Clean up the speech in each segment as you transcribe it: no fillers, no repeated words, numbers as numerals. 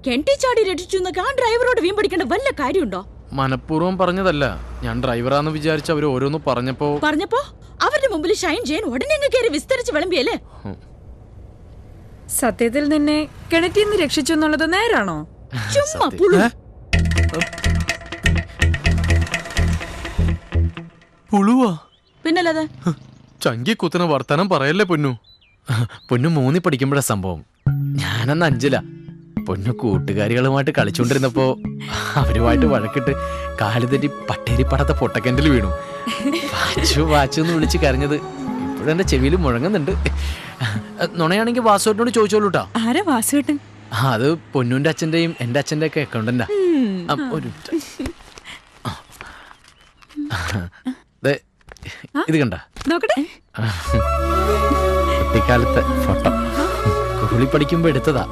കെട്ടി ചാടി രക്ഷിച്ചു ആ ഡ്രൈവറോട് വീം പഠിക്കേണ്ട വല്ല കാര്യമുണ്ടോ? മനഃപൂർവ്വം പറഞ്ഞതല്ല, ഞാൻ ഡ്രൈവറാന്ന് വിചാരിച്ച് അവര് ഓരോന്ന് പറഞ്ഞപ്പോ അവരുടെ മുമ്പിൽ ഷൈൻ ചെയ്യാൻ ഉടനെ കയറി വിസ്തരിച്ച് വിളമ്പിയല്ലേ? സത്യത്തിൽ നിന്നെ കിണറ്റിൽ നിന്ന് രക്ഷിച്ചു എന്നുള്ളത് നേരാണോ? ചുമ്മാ പുളു. പുളുവാ? പിന്നല്ലാതെ. ചങ്കി കുത്തുന്ന വർത്താനം പറയല്ലേ പൊന്നു. പൊന്നു 3 പഠിക്കുമ്പോഴാ സംഭവം. ഞാനന്ന് 5-ലാ. പൊന്നു കൂട്ടുകാരികളുമായിട്ട് കളിച്ചോണ്ടിരുന്നപ്പോ അവരുമായിട്ട് വഴക്കിട്ട് കാല് തെറ്റി പട്ടേരിപ്പടത്തെ പൊട്ടക്കൻഡിൽ വീണു. വാച്ചു വാച്ചു എന്ന് വിളിച്ച് കരഞ്ഞത് ഇപ്പോഴെന്റെ ചെവിയിൽ മുഴങ്ങുന്നുണ്ട്. നുണയാണെങ്കിൽ വാസുവേട്ടനോട് ചോദിച്ചോളൂട്ടാ. ആരാ വാസുവേട്ടൻ? അത് പൊന്നുന്റെ അച്ഛന്റെയും എന്റെ അച്ഛന്റെ ഒക്കെ അക്കൗണ്ടന്റാ. ഒരു ഇത് കണ്ട നോക്കട്ടെ. കുട്ടിക്കാലത്തെ ഫോട്ടോ സ്കൂളിൽ പഠിക്കുമ്പോ എടുത്തതാ.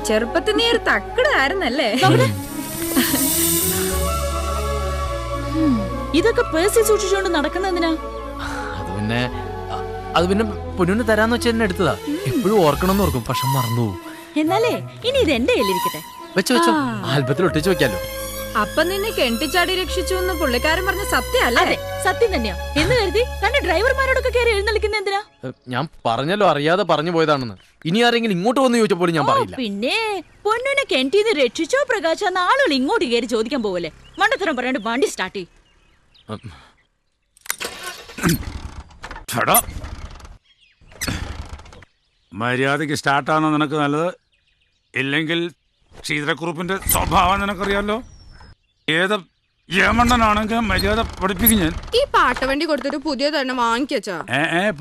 ചെറുപ്പത്തിൽ നീ ഒരു തക്കടായിരുന്നല്ലേ? ഇതൊക്കെ പേഴ്സിൽ സൂക്ഷിച്ചുകൊണ്ട് നടക്കുന്നതിനാ? അത് പിന്നെ പൊന്നിന് തരാന്ന് വെച്ചാൽ എന്നെ എടുത്തതാ. എപ്പോഴും ഓർക്കണമെന്ന് ഓർക്കും, പക്ഷെ മറന്നു. എന്നാലേ ഇനി ഇത് എന്റെ കയ്യിലിരിക്കട്ടെ. വെച്ചോ വെച്ചോ, ആൽബത്തിൽ ഒട്ടിച്ചു വെക്കാലോ. അപ്പൊ നിന്നെ കെട്ടിച്ചാടി രക്ഷിച്ചു എന്ന് പുള്ളിക്കാരൻ പറഞ്ഞ സത്യമല്ലേ? സത്യം തന്നെയാ എന്ന് കരുതി കണ്ട ഡ്രൈവർമാരോടൊക്കെ കയറി എഴുന്നള്ളിക്കുന്ന എന്തിനാ? ഞാൻ പറഞ്ഞല്ലോ, അറിയാതെ പറഞ്ഞു പോയതാണെന്ന്. ഇനി ആരെങ്കിലും ഇങ്ങോട്ട് വന്ന് ചോദിച്ച പോലും ഞാൻ പറയില്ല. പിന്നെ പൊന്നുനെ കെന്റിന്ന് രക്ഷിച്ചോ പ്രകാശ് എന്ന ആളുകൾ ഇങ്ങോട്ട് കയറി ചോദിക്കാൻ പോവല്ലേ? മണ്ടത്തരം പറയാണ്ട് വണ്ടി സ്റ്റാർട്ട് ചെയ്യും. മര്യാദക്ക് സ്റ്റാർട്ടാണോ നിനക്ക് നല്ലത്? ഇല്ലെങ്കിൽ ശ്രീധരക്കുറുപ്പിന്റെ സ്വഭാവം നിനക്കറിയാലോ. ഏത് യമണ്ടനാണെങ്കിലും മര്യാദ പഠിപ്പിക്കും ഞാൻ. ഈ പാട്ടവണ്ടി കൊടുത്തിട്ട് പുതിയ തന്നെ വാങ്ങിക്കച്ചാ.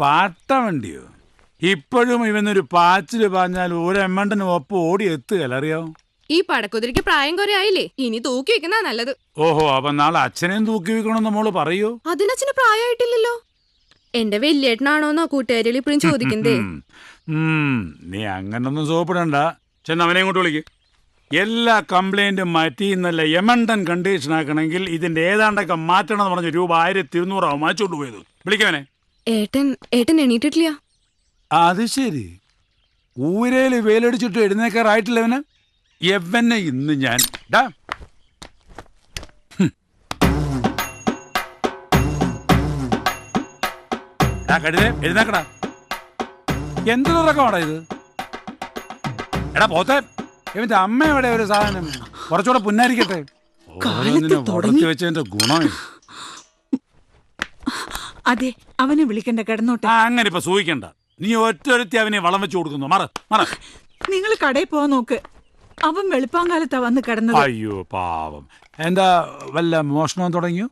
പാട്ടവണ്ടിയോ? ഇപ്പോഴും ഇവനൊരു പാച്ചില് പറഞ്ഞാൽ ഒരു എമ്മണ്ടന് ഒപ്പം ഓടി എത്തുകയല്ല, അറിയാവോ? ഈ പടക്കുതിരിക്ക് പ്രായം കുറെ ആയില്ലേ, ഇനി തൂക്കി വെക്കുന്ന നല്ലത്. ഓഹോ, അപ്പൊ നാളെ അച്ഛനെയും തൂക്കി വെക്കണമെന്ന് മോള് പറയൂ. അതിനച്ഛന് പ്രായമായിട്ടില്ലല്ലോ. എന്റെ വലിയേട്ടനാണോന്നാ കൂട്ടുകാരികൾ ഇപ്പഴും ചോദിക്കുന്നതേ. നീ അങ്ങനൊന്നും സോപ്പിടണ്ട. ചെന്ന് അവനെ ഇങ്ങോട്ട് വിളിക്ക്. എല്ലാ കംപ്ലൈന്റും മാറ്റി ഇന്നല്ല യമണ്ടൻ കണ്ടീഷൻ ആക്കണമെങ്കിൽ ഇതിന്റെ ഏതാണ്ടൊക്കെ മാറ്റണം എന്ന് പറഞ്ഞ രൂപ 1200 മാച്ചോണ്ട് പോയത്. വിളിക്കവനെ. ഏട്ടൻ എണീറ്റിട്ടില്ല. അത് ശരി, ഊരയില് വേലടിച്ചിട്ട് എഴുന്നേക്കാറായിട്ടില്ലവന്. എവനെ ഇന്ന് ഞാൻ കഴുതേ എഴുന്നേക്കടാ. എന്ത് തുറക്കമാടാ ഇത്? എടാ പോത്തെ, ഇവന്റെ അമ്മ എവിടെ? ഒരു സാധനം കുറച്ചുകൂടെ പുന്നാരിക്കട്ടെ. വെച്ചതിന്റെ ഗുണം. അതെ, അവനെ വിളിക്കണ്ട, കിടന്നോട്ടെ. അങ്ങനെ ഇപ്പൊ സൂഹിക്കണ്ട. നീ ഒറ്റൊരുത്തി അവനെ വളം വെച്ച് കൊടുക്കുന്നു. മറ നിങ്ങൾ കടയിൽ പോവാൻ നോക്ക്. അവൻ വെളുപ്പാങ്കാലത്താ വന്ന് കിടന്നത്. അയ്യോ പാവം. എന്താ വല്ല മോഷണം തുടങ്ങിയോ?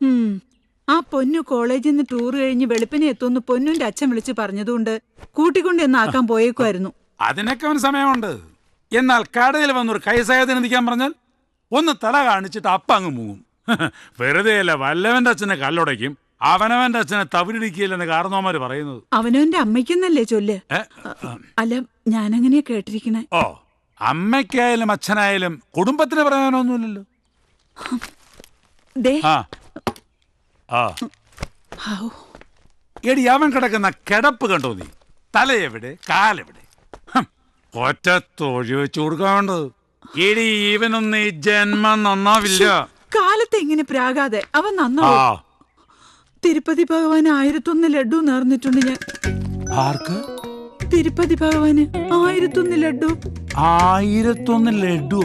ആ പൊന്നു കോളേജിൽ നിന്ന് ടൂർ കഴിഞ്ഞ് വെളുപ്പിനെ എത്തുമെന്ന് പൊന്നുന്റെ അച്ഛൻ വിളിച്ച് പറഞ്ഞതുകൊണ്ട് കൂട്ടിക്കൊണ്ട് എന്ന് ആക്കാൻ പോയേക്കുമായിരുന്നു. അതിനൊക്കെ അവന് സമയമുണ്ട്. എന്നാൽ കടയിൽ വന്നൊരു കൈസായത്തിന് നിൽക്കാൻ പറഞ്ഞാൽ ഒന്ന് തല കാണിച്ചിട്ട് അപ്പ അങ്ങ് മൂങ്ങും. വെറുതെ അല്ല, വല്ലവന്റെ അച്ഛനെ കല്ലുടയ്ക്കും, അവനവന്റെ അച്ഛനെ തവിടിടിക്കില്ലെന്ന് കാരണവന്മാര് പറയുന്നത്. അവനവന്റെ അമ്മയ്ക്കെന്നല്ലേ ചൊല്ല്? അല്ല, ഞാനങ്ങനെയാ കേട്ടിരിക്കണേ. ഓ, അമ്മയ്ക്കായാലും അച്ഛനായാലും കുടുംബത്തിന് പറയാനൊന്നുമില്ലല്ലോ. എടി, അവൻ കിടക്കുന്ന കിടപ്പ് കണ്ടോ നീ? തലയെവിടെ, കാലെവിടെ? ഒറ്റ തൊഴി വെച്ച് കൊടുക്കാൻ വേണ്ടത്. എടി, ഇവനൊന്നും ഈ ജന്മം നന്നാവില്ല. കാലത്ത് ഇങ്ങനെ പ്രാകാതെ അവൻ നന്നാവും. തിരുപ്പതി ഭഗവാന് 1001 ലഡു നേർന്നിട്ടുണ്ട് ഞാൻ. ആർക്ക്? തിരുപ്പതി ഭഗവാന് 1001 ലഡു. 1001 ലഡു?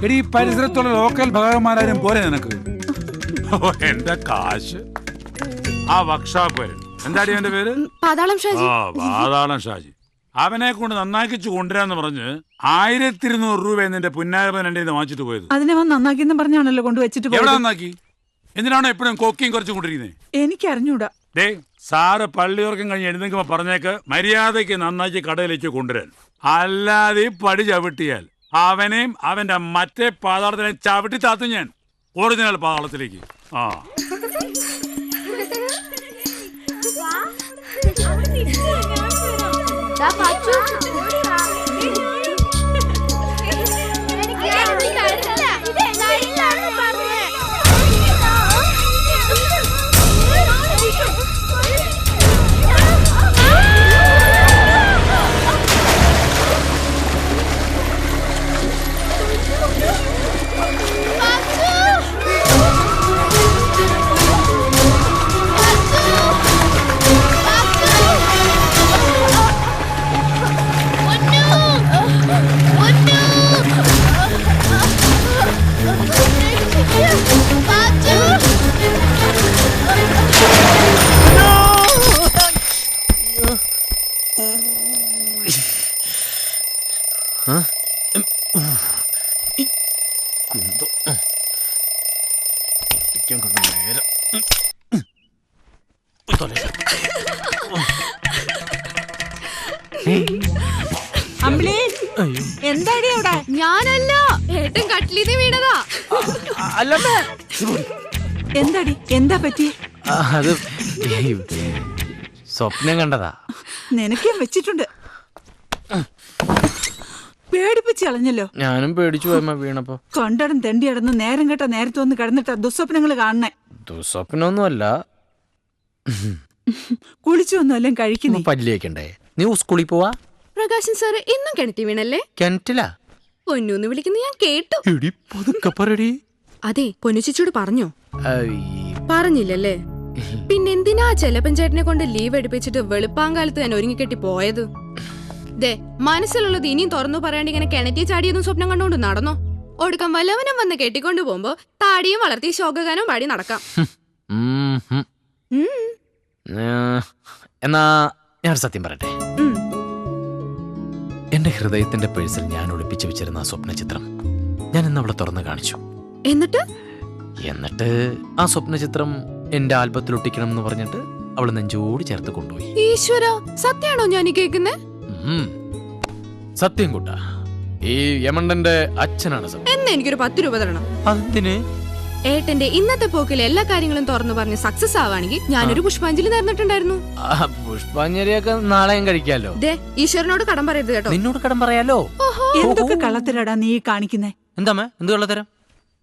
എടി, പരിസരത്തുള്ള ലോക്കൽ ഭഗവാന്മാരും പോലെ നിനക്ക്. എന്റെ കാശ്. ആ വർക്ക്ഷോപ്പ് വരും. എന്താടി അവന്റെ പേര്? പാതാളം ഷാജി. പാതാളം ഷാജി. അവനെ കൊണ്ട് നന്നാക്കിച്ചു കൊണ്ടുവരാന്ന് പറഞ്ഞ് 1200 രൂപ നിന്റെ പുന്നാരപ്പൻ എന്റെ വാങ്ങിച്ചിട്ട് പോയത്. അതിനവൻ നന്നാക്കിന്ന് പറഞ്ഞാണല്ലോ കൊണ്ടുവച്ചിട്ട് പോയത്. എവിടെ നന്നാക്കി? എന്തിനാണോ എപ്പോഴും കൊക്കിയും കുറച്ച് കൊണ്ടിരിക്കുന്നത്? എനിക്കറിഞ്ഞൂടാ. സാറ് പള്ളിയോർക്കം കഴിഞ്ഞ് എഴുന്നേക്കുമ്പോ പറഞ്ഞേക്ക് മര്യാദയ്ക്ക് നന്നാക്കി കടയിലേക്ക് കൊണ്ടുവരാൻ. അല്ലാതെ പടി ചവിട്ടിയാൽ അവനെയും അവന്റെ മറ്റേ പാതാളത്തിനെ ചവിട്ടി താത്തും ഞാൻ ഒറിജിനൽ പാതാളത്തിലേക്ക്. അമ്പിളി എന്താടി അവിടെ? ഞാനല്ല, ഏട്ടൻ കട്ടിലിന്ന് വീണതാ. അല്ലമ്മേ. എന്താടി, എന്താ പറ്റി? അത് സ്വപ്നം കണ്ടതാ. നിനക്കും വെച്ചിട്ടുണ്ട്. പേടിപ്പിച്ച് കളഞ്ഞല്ലോ. ഞാനും പേടിച്ചു പോയമ്മ വീണപ്പോ. കണ്ടടം തെണ്ടി അടന്ന് നേരം കേട്ട നേരത്തെ ഒന്ന് കിടന്നിട്ടാ ദുസ്വപ്നങ്ങൾ കാണണേ. ദുസ്വപ്നൊന്നുമല്ല. കുളിച്ചൊന്നും എല്ലാം കഴിക്കുന്നേ. പല്ലിയേക്കണ്ടേ? നീ സ്കൂളിൽ പോവാ? പ്രകാശൻ സാറ് ഇന്നും കിണറ്റി വീണല്ലേ? കിണറ്റിലാ? പൊന്നൂന്ന് വിളിക്കുന്ന ഞാൻ കേട്ടു. എടി പതുക്കെ പറയടി. അതെ, പൊന്നുച്ചിച്ചോട് പറഞ്ഞോ? പറഞ്ഞില്ലല്ലേ? പിന്നെന്തിനാ ചെലപ്പൻ ചേട്ടനെ കൊണ്ട് ലീവ് എടുപ്പിച്ചിട്ട് വെളുപ്പാങ്കാലത്ത് തന്നെ ഒരുങ്ങിക്കെട്ടി പോയത്? ദേ, മനസ്സിലുള്ളത് ഇനിയും തുറന്നു പറയാണ്ട് ഇങ്ങനെ കിണറ്റി ചാടിയൊന്നും സ്വപ്നം കണ്ടോണ്ട് നടന്നോ? ഒടുക്കം വല്ലവനും വന്ന് കെട്ടിക്കൊണ്ടു പോകുമ്പോ താടിയും വളർത്തി ശോകഗാനവും പാടി നടക്കാം. എന്നാ ഞാനൊരു സത്യം പറയട്ടെ. എന്റെ ഹൃദയത്തിന്റെ പേഴ്സിൽ ഞാൻ ഒളിപ്പിച്ചു വെച്ചിരുന്ന ആ സ്വപ്ന ചിത്രം ഞാൻ ഇന്ന് അവളെ തുറന്നു കാണിച്ചു. എന്നിട്ട് ആ സ്വപ്ന ചിത്രം എന്റെ ആൽബത്തിൽ ഒട്ടിക്കണം എന്ന് പറഞ്ഞിട്ട് അവള് നെഞ്ചോട് ചേർത്ത് കൊണ്ടുപോയി. ഈശ്വര, സത്യാണോ ഞാൻ കേൾക്കുന്നേ? സത്യം കൂട്ടാ, ഈ യമണ്ടന്റെ അച്ഛനാണ് സത്യം. എന്നാ എനിക്കൊരു 10 രൂപ തരണം. അതിന് ഏട്ടന്റെ ഇന്നത്തെ പോക്കിൽ എല്ലാ കാര്യങ്ങളും തുറന്നു പറഞ്ഞ് സക്സസ് ആവാണെങ്കിൽ ഞാനൊരു പുഷ്പാഞ്ജലി നേർന്നിട്ടുണ്ടായിരുന്നു. പുഷ്പാഞ്ജലിയൊക്കെ നാളെയും കഴിക്കാലോ. ദേ, ഈശ്വരനോട് കടം പറയരുത് കേട്ടോ. നിന്നോട് കടം പറയാലോ. എന്തൊക്കെ കള്ളത്തരടാ നീ കാണിക്കുന്നേ? എന്താ എന്ത് കള്ളത്തരം?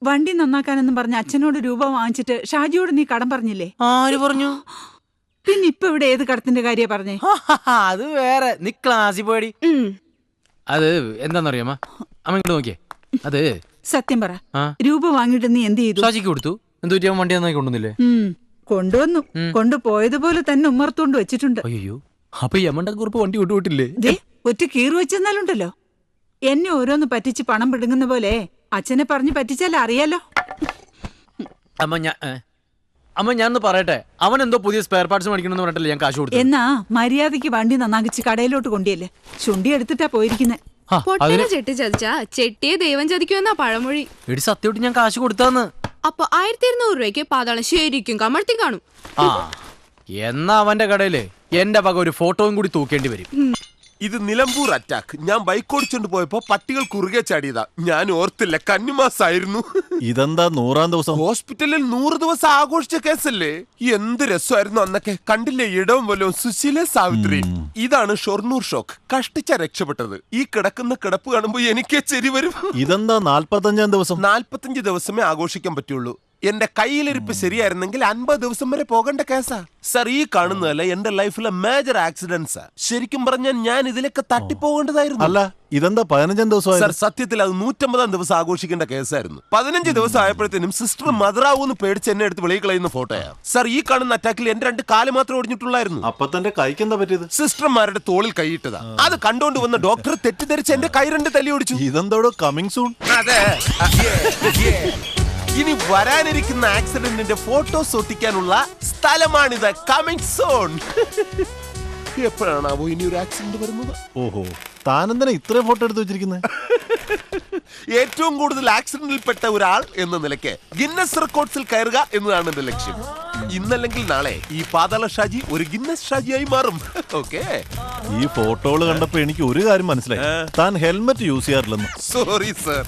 വണ്ടി നന്നാക്കാനെന്നും പറഞ്ഞ അച്ഛനോട് രൂപ വാങ്ങിച്ചിട്ട് ഷാജിയോട് നീ കടം പറഞ്ഞില്ലേ? ആര് പറഞ്ഞു? പിന്നെ ഇപ്പൊ ഇവിടെ ഏത് കടത്തിന്റെ കാര്യ പറഞ്ഞേ? അത് വേറെ. നീ ക്ലാസ്സിൽ പോയടി. അത് എന്താന്നറിയാമ, അമ്മ ഇങ്ങോട്ട് നോക്കിയേ. അത് സത്യം പറ, രൂപ വാങ്ങിട്ട് നീ എന്ത് ചെയ്തു? ഷാജിക്ക് കൊടുത്തു. എന്ത് പറ്റിയ വണ്ടി നന്നായി കൊണ്ടുവന്നില്ലേ? കൊണ്ടുവന്നു. കൊണ്ടുപോയതുപോലെ തന്നെ ഉമ്മർത്തോണ്ട് വെച്ചിട്ടുണ്ട്. അയ്യോ, അപ്പൊ യമണ്ടൻ കുറിപ്പ് വണ്ടി വിട്ടുവിട്ടില്ലേ? ഒറ്റ കീറി വെച്ചെന്നാലുണ്ടല്ലോ. എന്നെ ഓരോന്ന് പറ്റിച്ച് പണം പിടുങ്ങുന്ന പോലെ അച്ഛനെ പറഞ്ഞ് പറ്റിച്ചാൽ അറിയാലോ. അമ്മ ഞാനൊന്ന് പറയട്ടെ, അവൻ എന്തോ പുതിയ സ്പെയർ പാർട്സ് മേടിക്കണമെന്ന് പറഞ്ഞിട്ടല്ലേ ഞാൻ കാശ് കൊടുത്തു. എന്നാ മര്യാദക്ക് വണ്ടി നന്നാക്കിച്ച് കടയിലോട്ട് കൊണ്ടിയല്ലേ. ചുണ്ടി എടുത്തിട്ടാ പോയിരിക്കുന്നെ. പൊട്ടനെ ചെട്ടി ചതിച്ചാ ചെട്ടിയെ ദൈവം ചതിക്കുമെന്നാ പഴമൊഴി. എടി സത്യമായിട്ട് ഞാൻ കാശ് കൊടുത്താന്ന്. അപ്പൊ 1200 രൂപയ്ക്ക് പാതാളം ശരിക്കും കമഴ്ത്തി കാണും. എന്നാ അവന്റെ കടയില് എന്റെ വക ഒരു ഫോട്ടോയും കൂടി തൂക്കേണ്ടി വരും. ഇത് നിലമ്പൂർ അറ്റാക്ക്. ഞാൻ ബൈക്ക് ഓടിച്ചോണ്ട് പോയപ്പോ പട്ടികൾ കുറുകെ ചാടിയതാ. ഞാൻ ഓർത്തില്ല, കന്നിമാസായിരുന്നു. ഇതെന്താ 100ാം ദിവസം? ഹോസ്പിറ്റലിൽ 100 ദിവസം ആഘോഷിച്ച കേസല്ലേ? എന്ത് രസമായിരുന്നു അന്നൊക്കെ. കണ്ടില്ലേ ഇടവും വല്ലോ സുശീല സാവിത്രി. ഇതാണ് ഷൊർണൂർ ഷോക്ക്. കഷ്ടിച്ച രക്ഷപ്പെട്ടത്. ഈ കിടക്കുന്ന കിടപ്പ് കാണുമ്പോ എനിക്കേ ചെരി വരും. ഇതെന്താ 45ാം ദിവസം? 45 ദിവസമേ ആഘോഷിക്കാൻ പറ്റുള്ളൂ. എന്റെ കയ്യിലിരിപ്പ് ശരിയായിരുന്നെങ്കിൽ 50 ദിവസം വരെ പോകേണ്ട കേസാ സർ. ഈ കാണുന്നതല്ല എന്റെ ലൈഫിലെ മേജർ ആക്സിഡന്റ്സാ. ശരിക്കും പറഞ്ഞാൽ ഞാൻ ഇതിലൊക്കെ തട്ടിപ്പോകേണ്ടതായിരുന്നു. അല്ല, ഇതെന്താ 15ാം ദിവസം? സർ, സത്യത്തിൽ അത് 150ാം ദിവസം ആഘോഷിക്കേണ്ട കേസായിരുന്നു. 15 ദിവസം ആയപ്പോഴത്തേനും സിസ്റ്റർ മദറാവൂന്ന് പേടിച്ച് എന്നെ എടുത്ത് വെളിയിൽ കളയുന്ന ഫോട്ടോയാ സർ. ഈ കാണുന്ന അറ്റാക്കിൽ എന്റെ 2 കാല് മാത്രം ഒടിഞ്ഞിട്ടുള്ളായിരുന്നു. അപ്പൊ തന്റെ കൈക്ക് എന്താ പറ്റിയത്? സിസ്റ്റർമാരുടെ തോളിൽ കൈയിട്ടതാ. അത് കണ്ടോണ്ട് വന്ന ഡോക്ടർ തെറ്റിദ്ധരിച്ച് എന്റെ കൈ 2 തല്ലി ഓടിച്ചു. ഇതെന്തോടോ കമ്മിങ് സൂൺ? അതെ, ഇനി വരാനിരിക്കുന്ന ആക്സിഡന്റിന്റെ ഫോട്ടോസ് ഒട്ടിക്കാനുള്ള സ്ഥലമാണിത്. Coming zone. എപ്പോഴാണാവോ ഇനി ഒരു ആക്സിഡന്റ് വരുന്നത്? ഓഹോ, താനെന്തിനാ ഇത്രയും ഫോട്ടോ എടുത്ത് വെച്ചിരിക്കുന്നത്? ഏറ്റവും കൂടുതൽ ആക്സിഡന്റിൽപ്പെട്ട ഒരാൾ എന്ന നിലയ്ക്ക് ഗിന്നസ് റെക്കോർഡ്സിൽ കയറുക എന്നതാണ് എന്റെ ലക്ഷ്യം. ഇന്നല്ലെങ്കിൽ നാളെ ഈ പാതാള ഷാജി ഒരു ഗിന്നസ് ഷാജിയായി മാറും. ഓക്കെ. ഈ ഫോട്ടോകൾ കണ്ടപ്പോ എനിക്ക് ഒരു കാര്യം മനസ്സിലായി, താൻ ഹെൽമെറ്റ് യൂസ് ചെയ്യാറില്ലെന്ന്. സോറി സർ,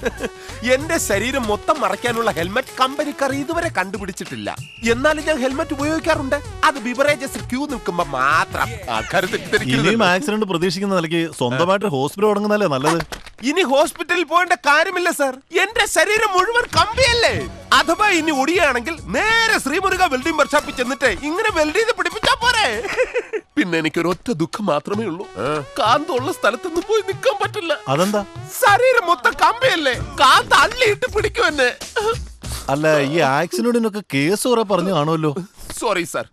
എന്റെ ശരീരം മൊത്തം മറയ്ക്കാനുള്ള ഹെൽമെറ്റ് കമ്പനിക്കാർ ഇതുവരെ കണ്ടുപിടിച്ചിട്ടില്ല. എന്നാലും ഞാൻ ഹെൽമെറ്റ് ഉപയോഗിക്കാറുണ്ട്. അത് ബിവറേജസിൽ ക്യൂ നിൽക്കുമ്പോ മാത്രം. ഇനിയും ആക്സിഡന്റ് പ്രതീക്ഷിക്കുന്ന നിലയ്ക്ക് സ്വന്തമായിട്ട് ഹോസ്പിറ്റൽ തുടങ്ങുന്നല്ലേ നല്ലത്. ഇനി ഹോസ്പിറ്റലിൽ പോകേണ്ട കാര്യമില്ല സർ. എന്റെ ശരീരം മുഴുവൻ കമ്പിയല്ലേ. അഥവാ ഇനി ഒടിയാണെങ്കിൽ നേരെ ശ്രീമുരുക വെൽഡിംഗ് വർക്ക്ഷോപ്പിൽ ചെന്നിട്ട് ഇങ്ങനെ വെൽഡ് ചെയ്ത് പിടിപ്പിച്ചാ പോരെ. പിന്നെ എനിക്കൊരു ഒറ്റ ദുഃഖം മാത്രമേ ഉള്ളൂ, കാന്തുള്ള സ്ഥലത്തൊന്നും പോയി നിൽക്കാൻ പറ്റില്ല. അതെന്താ? ശരീരം മൊത്തം കമ്പിയല്ലേ, കാന്ത് അള്ളിയിട്ട് പിടിക്കും എന്നെ. അല്ല, ഈ ആക്സിഡന്റിനൊക്കെ കേസ് കുറെ പറഞ്ഞു കാണുമല്ലോ. സോറി സർ,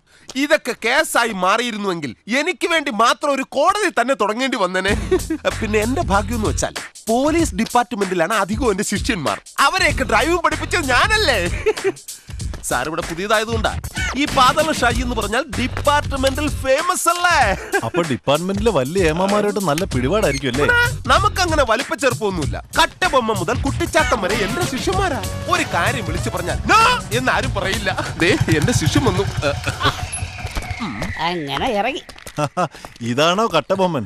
ഇതൊക്കെ കേസായി മാറിയിരുന്നുവെങ്കിൽ എനിക്ക് വേണ്ടി മാത്രം ഒരു കോടതി തന്നെ തുടങ്ങേണ്ടി വന്നേനെ. പിന്നെ എന്റെ ഭാഗ്യം എന്ന് വെച്ചാൽ പോലീസ് ഡിപ്പാർട്ട്മെന്റിലാണ് അധികവും എന്റെ ശിഷ്യന്മാർ. അവരെയൊക്കെ ഡ്രൈവിംഗ് പഠിപ്പിച്ചത് ഞാനല്ലേ. സാർ ഇവിടെ പുതിയതായതുകൊണ്ടാ. ഈ പാതാള ഷാജി എന്ന് പറഞ്ഞാൽ ഡിപ്പാർട്ട്മെന്റിൽ ഫേമസ് അല്ലേ. അപ്പൊ ഡിപ്പാർട്ട്മെന്റിലെ വലിയ ഏമാമാരായിട്ട് നല്ല പിടിപാടായിരിക്കും അല്ലേ? നമുക്കങ്ങനെ വലിപ്പച്ചെറുപ്പൊന്നുമില്ല. കട്ടബൊമ്മ മുതൽ കുട്ടിച്ചാത്തം വരെ എന്റെ ശിഷ്യന്മാരാ. ഒരു കാര്യം വിളിച്ചു പറഞ്ഞാൽ നോ എന്നാരും പറയില്ല. ദേ എന്റെ ശിഷ്യൻ വന്നു. അങ്ങനെ ഇറങ്ങി. ഇതാണോ കട്ടബൊമ്മൻ?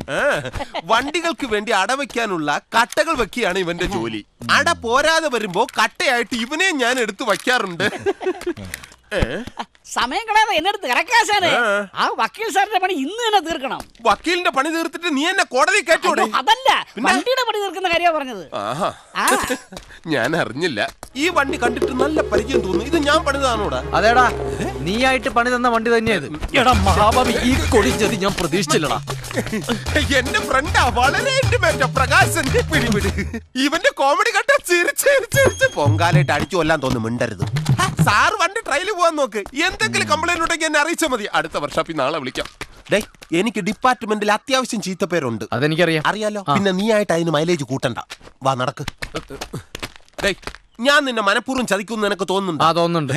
വണ്ടികൾക്ക് വേണ്ടി അടവയ്ക്കാനുള്ള കട്ടകൾ വെക്കുകയാണ് ഇവന്റെ ജോലി. അട പോരാതെ വരുമ്പോ കട്ടയായിട്ട് ഇവനെ ഞാൻ എടുത്തു വയ്ക്കാറുണ്ട്. സമയം കളയാതെ എന്നെ അടുത്ത് ഇറക്കാശാനെ. ആ വക്കീൽ സാറിന്റെ പണി ഇന്ന് തന്നെ തീർക്കണം. വക്കീലിന്റെ പണി തീർത്തിട്ട് നീ എന്നെ കോടതി കയറ്റൂടെ? അതല്ല, വണ്ടിയുടെ പണി തീർക്കുന്ന കാര്യമാണ് പറഞ്ഞത്. ആഹാ, ഞാൻ അറിഞ്ഞില്ല. ഈ വണ്ടി കണ്ടിട്ട് നല്ല പരിചയം തോന്നുന്നു. ഇത് ഞാൻ പണിതാണോടാ? അതേടാ, നീയായിട്ട് പണി തന്ന വണ്ടി തന്നെയത്. എടാ മഹാഭാവി, ഈ കൊടിച്ചത് ഞാൻ പ്രതീക്ഷിച്ചില്ലടാ. എന്റെ ഫ്രണ്ടാ, വളരെ ഇന്റിമേറ്റാ പ്രകാശൻ. പിടിപിടി, ഇവന്റെ കോമഡി കണ്ട ചിരിച്ച് പൊങ്കാലായിട്ട് അടിച്ചു കൊല്ലാൻ തോന്നുന്നു. മിണ്ടരുത് സാർ, വണ്ടി ട്രയൽ പോവാൻ നോക്ക്. എന്തെങ്കിലും കംപ്ലൈന്റ് ഉണ്ടെങ്കിൽ എന്നെ അറിയിച്ചാൽ മതി. അടുത്ത വർഷം നാളെ വിളിക്കാം. ഡേ, എനിക്ക് ഡിപ്പാർട്ട്മെന്റിൽ അത്യാവശ്യം ചീത്തപ്പേരുണ്ട്. അതെനിക്കറിയാം. അറിയാലോ, പിന്നെ നീ ആയിട്ട് അതിന് മൈലേജ് കൂട്ടണ്ട. വാ നടക്ക്. ഡേ, ഞാൻ നിന്നെ മനഃപൂർവ്വം ചതിക്കുന്നു നിനക്ക് തോന്നുന്നുണ്ട്? തോന്നുന്നുണ്ട്.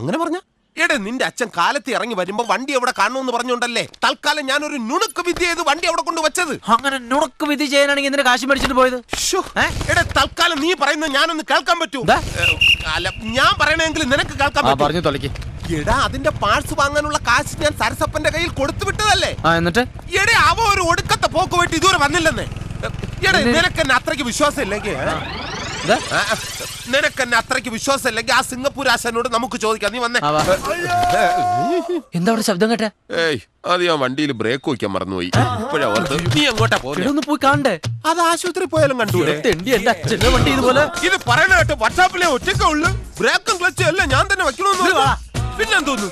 അങ്ങനെ പറഞ്ഞ എടേ, നിന്റെ അച്ഛൻ കാലത്ത് ഇറങ്ങി വരുമ്പോ വണ്ടി എവിടെ കാണുമെന്ന് പറഞ്ഞോണ്ടല്ലേ തൽക്കാലം ഞാനൊരു നുണുക്ക് വിദ്യ ചെയ്ത് വണ്ടി അവിടെ കൊണ്ട് വെച്ചത്. അങ്ങനെ നുണക്ക് വിധി ചെയ്യാനാണെങ്കിൽ എന്തിനാ കാശ് മേടിച്ചിട്ട് പോയത്? എടേ, തൽക്കാലം നീ പറയുന്നത് ഞാനൊന്ന് കേൾക്കാൻ പറ്റൂ? അല്ല, ഞാൻ പറയണെങ്കിൽ നിനക്ക് കേൾക്കാൻ പറ്റും. പറഞ്ഞു തൊലക്ക്. എടാ, അതിന്റെ പാർട്സ് വാങ്ങാനുള്ള കാശ് ഞാൻ സരസപ്പന്റെ കയ്യിൽ കൊടുത്തു വിട്ടതല്ലേ? എന്നിട്ട് എടേ, അവ ഒരു ഒടുക്കത്തെ പോക്ക് പോയിട്ട് ഇതുവരെ വന്നില്ലെന്നേ. എടേ, നിനക്കെന്നെ അത്രയ്ക്ക് വിശ്വാസം ഇല്ലെങ്കിൽ ആ സിംഗപ്പൂർ ആശാനോട് നമുക്ക് ചോദിക്കാം. നീ വന്നേ. എന്താ അവിടെ ശബ്ദം കേട്ടെ? ഏയ്, അത് ഞാൻ വണ്ടിയിൽ ബ്രേക്ക് വയ്ക്കാൻ മറന്നുപോയി. ഇപ്പോഴാ ഓർത്ത്. നീ എങ്ങോട്ടാ പോകുന്നത്? പോയി കാണണ്ടേ? അത് ആശുപത്രി പോയാലും കണ്ടൂടെ? വണ്ടി ഇതുപോലെ ഇത് പറയണ കേട്ട് വാട്സാപ്പിലെ ഒറ്റയ്ക്കേ ഉള്ളു. ബ്രേക്കും ക്ലച്ചും എല്ലാം ഞാൻ തന്നെ വെക്കണമെന്ന് പിന്നെന്തോന്നു?